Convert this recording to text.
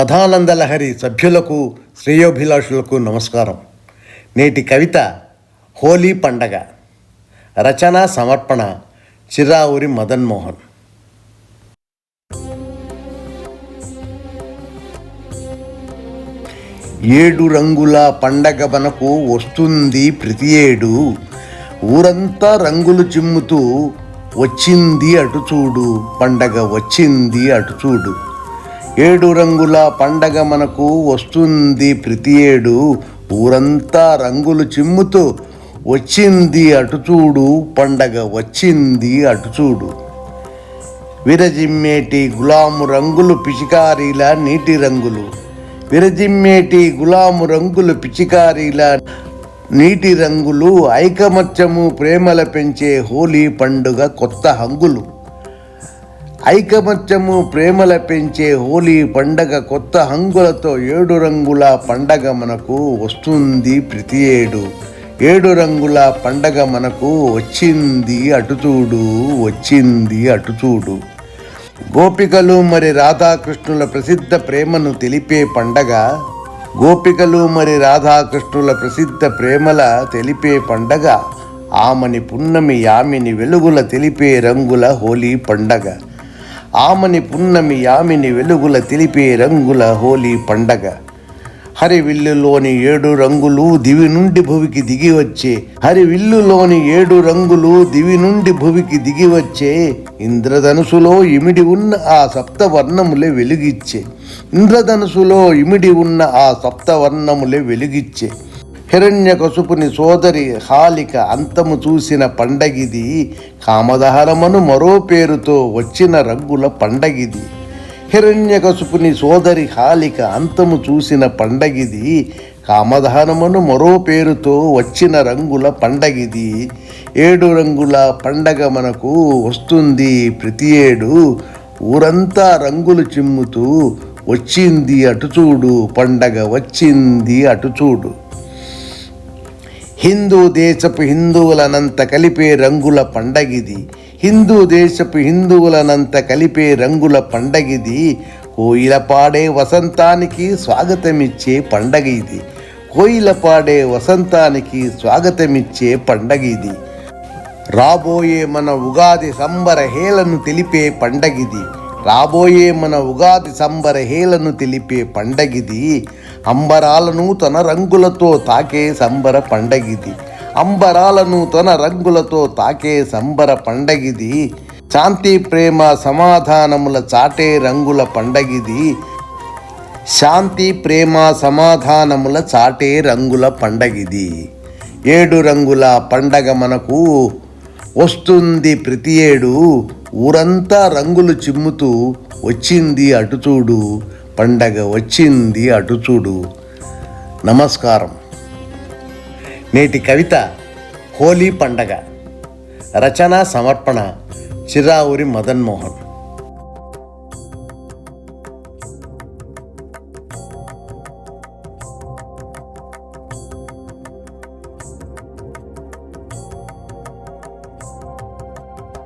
కథానందలహరి సభ్యులకు శ్రేయోభిలాషులకు నమస్కారం. నేటి కవిత హోలీ పండగ. రచన సమర్పణ చిరావురి మదన్ మోహన్. ఏడు రంగుల పండగ మనకు వస్తుంది ప్రతి ఏడు, ఊరంతా రంగులు చిమ్ముతూ వచ్చింది అటు చూడు, పండగ వచ్చింది అటు చూడు. ఏడు రంగుల పండగ మనకు వస్తుంది ప్రతి ఏడు, ఊరంతా రంగులు చిమ్ముతూ వచ్చింది అటు చూడు, పండగ వచ్చింది అటు చూడు. విరజిమ్మేటి గులాము రంగులు పిచికారీల నీటి రంగులు, విరజిమ్మేటి గులాము రంగులు పిచికారీల నీటి రంగులు, ఐకమత్యము ప్రేమల పెంచే హోలీ పండుగ కొత్త హంగులు. ఐకమత్యము ప్రేమల పెంచే హోలీ పండగ కొత్త హంగులతో ఏడు రంగుల పండగ మనకు వస్తుంది ప్రతి ఏడు. ఏడు రంగుల పండగ మనకు వచ్చింది అటు చూడు, వచ్చింది అటు చూడు. గోపికలు మరి రాధాకృష్ణుల ప్రసిద్ధ ప్రేమను తెలిపే పండగ, గోపికలు మరి రాధాకృష్ణుల ప్రసిద్ధ ప్రేమల తెలిపే పండగ, ఆమని పున్నమి యామిని వెలుగుల తెలిపే రంగుల హోలీ పండగ. ఆమని పున్నమి యామిని వెలుగుల తెలిపే రంగుల హోలీ పండగ. హరివిల్లులోని ఏడు రంగులు దివి నుండి భువికి దిగి వచ్చే, హరివిల్లులోని ఏడు రంగులు దివి నుండి భువికి దిగి వచ్చే, ఇంద్రధనుసులో ఇమిడి ఉన్న ఆ సప్తవర్ణములే వెలుగిచ్చే, ఇంద్రధనుసులో ఇమిడి ఉన్న ఆ సప్తవర్ణములే వెలుగిచ్చే. హిరణ్యకశుపుని సోదరి హాలిక అంతము చూసిన పండగిది, కామదహనమను మరో పేరుతో వచ్చిన రంగుల పండగిది. హిరణ్యకశుపుని సోదరి హాలిక అంతము చూసిన పండగిది, కామదహనమను మరో పేరుతో వచ్చిన రంగుల పండగిది. ఏడు రంగుల పండగ మనకు వస్తుంది ప్రతి ఏడు, ఊరంతా రంగులు చిమ్ముతూ వచ్చింది అటు చూడు, పండగ వచ్చింది అటు చూడు. హిందూ దేశపు హిందువులనంత కలిపే రంగుల పండగిది, హిందూ దేశపు హిందువులనంత కలిపే రంగుల పండగిది. కోయిల పాడే వసంతానికి స్వాగతమిచ్చే పండగ ఇది, కోయిల పాడే వసంతానికి స్వాగతమిచ్చే పండగ ఇది. రాబోయే మన ఉగాది సంబర హేళను తెలిపే పండగిది, రాబోయే మన ఉగాది సంబర హేళను తెలిపే పండగిది. అంబరాలను తన రంగులతో తాకే సంబర పండగిది, అంబరాలను తన రంగులతో తాకే సంబర పండగిది. శాంతి ప్రేమ సమాధానముల చాటే రంగుల పండగిది, శాంతి ప్రేమ సమాధానముల చాటే రంగుల పండగిది. ఏడు రంగుల పండగ మనకు వస్తుంది ప్రతి ఏడు, ఊరంతా రంగులు చిమ్ముతూ వచ్చింది అటు చూడు, పండగ వచ్చింది అటు చూడు. నమస్కారం. నేటి కవిత హోలీ పండగ. రచన సమర్పణ చిరావురి మదన్ మోహన్.